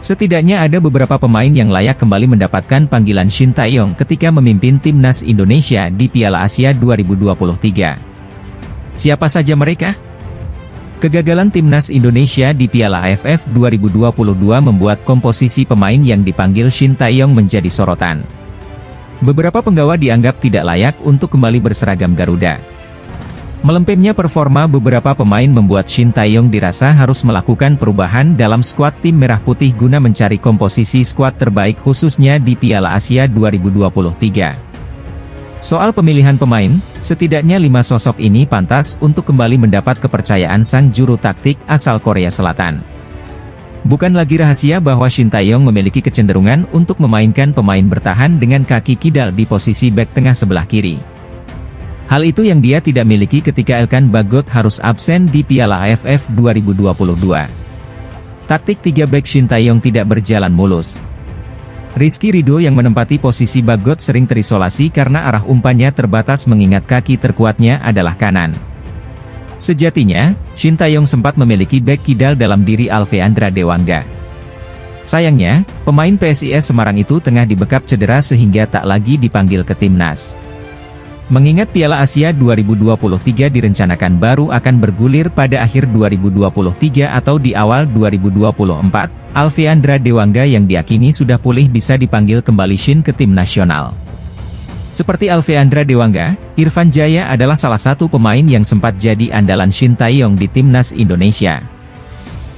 Setidaknya ada beberapa pemain yang layak kembali mendapatkan panggilan Shin Tae-yong ketika memimpin timnas Indonesia di Piala Asia 2023. Siapa saja mereka? Kegagalan timnas Indonesia di Piala AFF 2022 membuat komposisi pemain yang dipanggil Shin Tae-yong menjadi sorotan. Beberapa penggawa dianggap tidak layak untuk kembali berseragam Garuda. Melempemnya performa beberapa pemain membuat Shin Tae-yong dirasa harus melakukan perubahan dalam skuad tim Merah Putih guna mencari komposisi skuad terbaik khususnya di Piala Asia 2023. Soal pemilihan pemain, setidaknya 5 sosok ini pantas untuk kembali mendapat kepercayaan sang juru taktik asal Korea Selatan. Bukan lagi rahasia bahwa Shin Tae-yong memiliki kecenderungan untuk memainkan pemain bertahan dengan kaki kidal di posisi bek tengah sebelah kiri. Hal itu yang dia tidak miliki ketika Elkan Bagot harus absen di Piala AFF 2022. Taktik 3 bek Shin Tae-yong tidak berjalan mulus. Rizky Ridho yang menempati posisi Bagot sering terisolasi karena arah umpannya terbatas mengingat kaki terkuatnya adalah kanan. Sejatinya, Shin Tae-yong sempat memiliki bek kidal dalam diri Alveandra Dewangga. Sayangnya, pemain PSIS Semarang itu tengah dibekap cedera sehingga tak lagi dipanggil ke timnas. Mengingat Piala Asia 2023 direncanakan baru akan bergulir pada akhir 2023 atau di awal 2024, Alveandra Dewangga yang diyakini sudah pulih bisa dipanggil kembali Shin ke tim nasional. Seperti Alveandra Dewangga, Irfan Jaya adalah salah satu pemain yang sempat jadi andalan Shin Tae-yong di timnas Indonesia.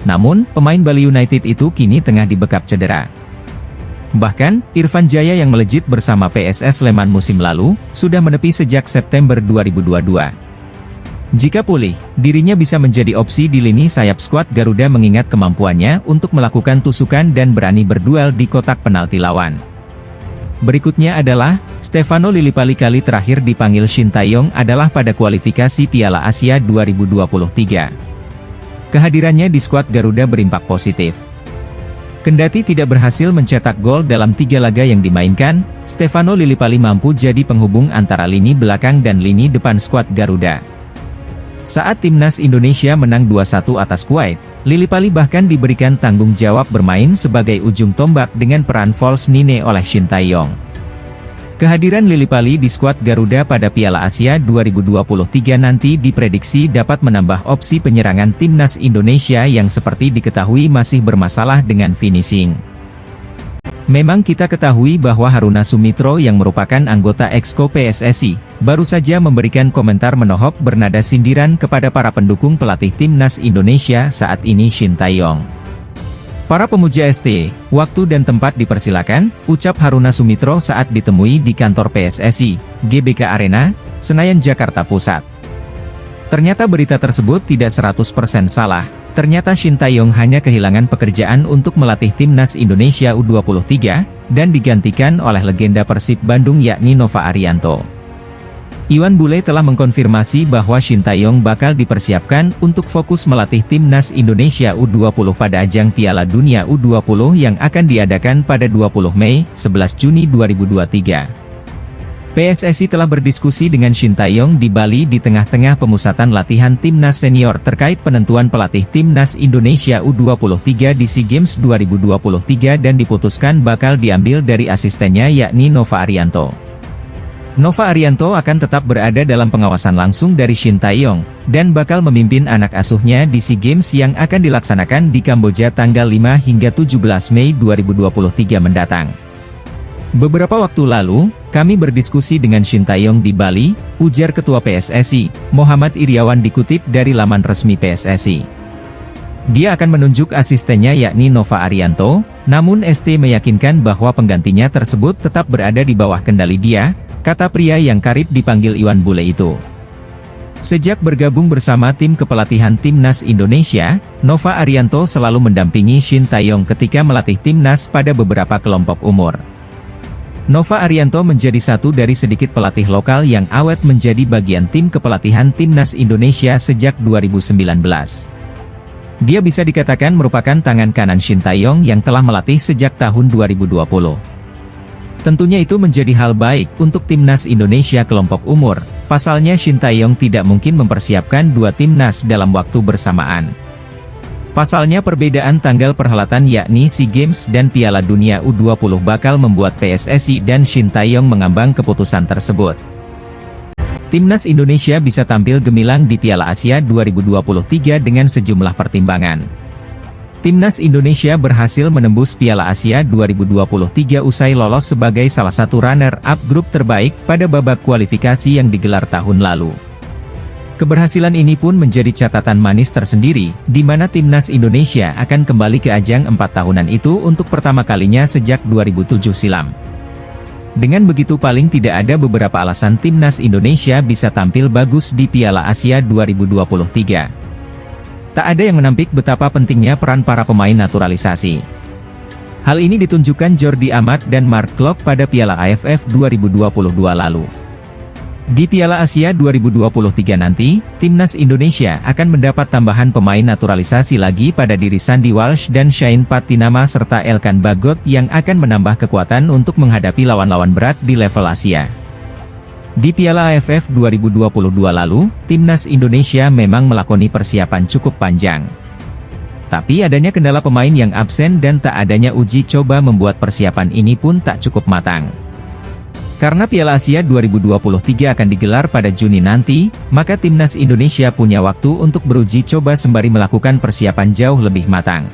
Namun, pemain Bali United itu kini tengah dibekap cedera. Bahkan, Irfan Jaya yang melejit bersama PSS Sleman musim lalu, sudah menepi sejak September 2022. Jika pulih, dirinya bisa menjadi opsi di lini sayap skuad Garuda mengingat kemampuannya untuk melakukan tusukan dan berani berduel di kotak penalti lawan. Berikutnya adalah, Stefano Lillipali. Kali terakhir dipanggil Shin Tae-yong adalah pada kualifikasi Piala Asia 2023. Kehadirannya di skuad Garuda berimpak positif. Kendati tidak berhasil mencetak gol dalam 3 laga yang dimainkan, Stefano Lillipali mampu jadi penghubung antara lini belakang dan lini depan skuad Garuda. Saat timnas Indonesia menang 2-1 atas Kuwait, Lillipali bahkan diberikan tanggung jawab bermain sebagai ujung tombak dengan peran false nine oleh Shin Tae-yong. Kehadiran Lillipali di skuad Garuda pada Piala Asia 2023 nanti diprediksi dapat menambah opsi penyerangan timnas Indonesia yang seperti diketahui masih bermasalah dengan finishing. Memang kita ketahui bahwa Haruna Sumitro yang merupakan anggota Exco PSSI, baru saja memberikan komentar menohok bernada sindiran kepada para pendukung pelatih timnas Indonesia saat ini Shin Tae-yong. Para pemuja ST, waktu dan tempat dipersilakan, ucap Haruna Sumitro saat ditemui di kantor PSSI, GBK Arena, Senayan Jakarta Pusat. Ternyata berita tersebut tidak 100% salah, ternyata Shin Tae-yong hanya kehilangan pekerjaan untuk melatih timnas Indonesia U23, dan digantikan oleh legenda Persib Bandung yakni Nova Arianto. Iwan Bule telah mengkonfirmasi bahwa Shin Tae-yong bakal dipersiapkan untuk fokus melatih timnas Indonesia U20 pada ajang Piala Dunia U20 yang akan diadakan pada 20 Mei, 11 Juni 2023. PSSI telah berdiskusi dengan Shin Tae-yong di Bali di tengah-tengah pemusatan latihan timnas senior terkait penentuan pelatih timnas Indonesia U23 di SEA Games 2023 dan diputuskan bakal diambil dari asistennya yakni Nova Arianto. Nova Arianto akan tetap berada dalam pengawasan langsung dari Shin Tae-yong, dan bakal memimpin anak asuhnya di SEA Games yang akan dilaksanakan di Kamboja tanggal 5 hingga 17 Mei 2023 mendatang. Beberapa waktu lalu, kami berdiskusi dengan Shin Tae-yong di Bali, ujar Ketua PSSI, Muhammad Iriawan dikutip dari laman resmi PSSI. Dia akan menunjuk asistennya yakni Nova Arianto, namun ST meyakinkan bahwa penggantinya tersebut tetap berada di bawah kendali dia, kata pria yang karib dipanggil Iwan Bule itu. Sejak bergabung bersama tim kepelatihan timnas Indonesia, Nova Arianto selalu mendampingi Shin Tae-yong ketika melatih timnas pada beberapa kelompok umur. Nova Arianto menjadi satu dari sedikit pelatih lokal yang awet menjadi bagian tim kepelatihan timnas Indonesia sejak 2019. Dia bisa dikatakan merupakan tangan kanan Shin Tae-yong yang telah melatih sejak tahun 2020. Tentunya itu menjadi hal baik untuk timnas Indonesia kelompok umur, pasalnya Shin Tae-yong tidak mungkin mempersiapkan dua timnas dalam waktu bersamaan. Pasalnya perbedaan tanggal perhelatan yakni SEA Games dan Piala Dunia U20 bakal membuat PSSI dan Shin Tae-yong mengambang keputusan tersebut. Timnas Indonesia bisa tampil gemilang di Piala Asia 2023 dengan sejumlah pertimbangan. Timnas Indonesia berhasil menembus Piala Asia 2023 usai lolos sebagai salah satu runner-up grup terbaik pada babak kualifikasi yang digelar tahun lalu. Keberhasilan ini pun menjadi catatan manis tersendiri, di mana Timnas Indonesia akan kembali ke ajang 4 tahunan itu untuk pertama kalinya sejak 2007 silam. Dengan begitu paling tidak ada beberapa alasan Timnas Indonesia bisa tampil bagus di Piala Asia 2023. Tak ada yang menampik betapa pentingnya peran para pemain naturalisasi. Hal ini ditunjukkan Jordi Amat dan Mark Klok pada Piala AFF 2022 lalu. Di Piala Asia 2023 nanti, Timnas Indonesia akan mendapat tambahan pemain naturalisasi lagi pada diri Sandy Walsh dan Shane Patinama serta Elkan Bagot yang akan menambah kekuatan untuk menghadapi lawan-lawan berat di level Asia. Di Piala AFF 2022 lalu, Timnas Indonesia memang melakoni persiapan cukup panjang. Tapi adanya kendala pemain yang absen dan tak adanya uji coba membuat persiapan ini pun tak cukup matang. Karena Piala Asia 2023 akan digelar pada Juni nanti, maka Timnas Indonesia punya waktu untuk beruji coba sembari melakukan persiapan jauh lebih matang.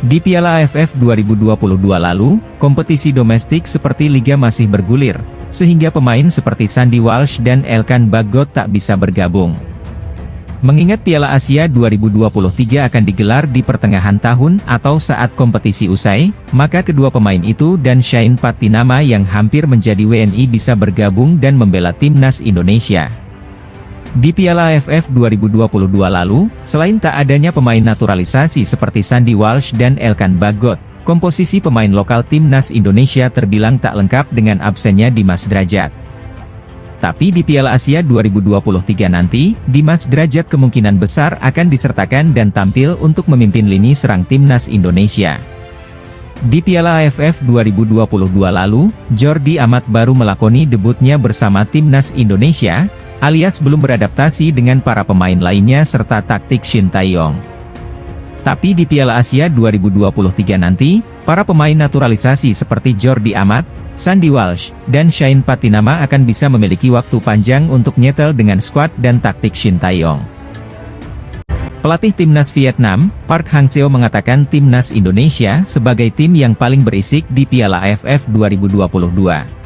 Di Piala AFF 2022 lalu, kompetisi domestik seperti Liga masih bergulir, sehingga pemain seperti Sandy Walsh dan Elkan Bagot tak bisa bergabung. Mengingat Piala Asia 2023 akan digelar di pertengahan tahun atau saat kompetisi usai, maka kedua pemain itu dan Shane Patinama yang hampir menjadi WNI bisa bergabung dan membela Timnas Indonesia. Di Piala AFF 2022 lalu, selain tak adanya pemain naturalisasi seperti Sandy Walsh dan Elkan Bagot, komposisi pemain lokal Timnas Indonesia terbilang tak lengkap dengan absennya Dimas Drajat. Tapi di Piala Asia 2023 nanti, Dimas Drajat kemungkinan besar akan disertakan dan tampil untuk memimpin lini serang Timnas Indonesia. Di Piala AFF 2022 lalu, Jordi Amat baru melakoni debutnya bersama Timnas Indonesia, alias belum beradaptasi dengan para pemain lainnya serta taktik Shin Tae-yong. Tapi di Piala Asia 2023 nanti, para pemain naturalisasi seperti Jordi Amat, Sandy Walsh, dan Shane Patinama akan bisa memiliki waktu panjang untuk nyetel dengan skuad dan taktik Shin Tae-yong. Pelatih Timnas Vietnam, Park Hang-seo mengatakan Timnas Indonesia sebagai tim yang paling berisik di Piala AFF 2022.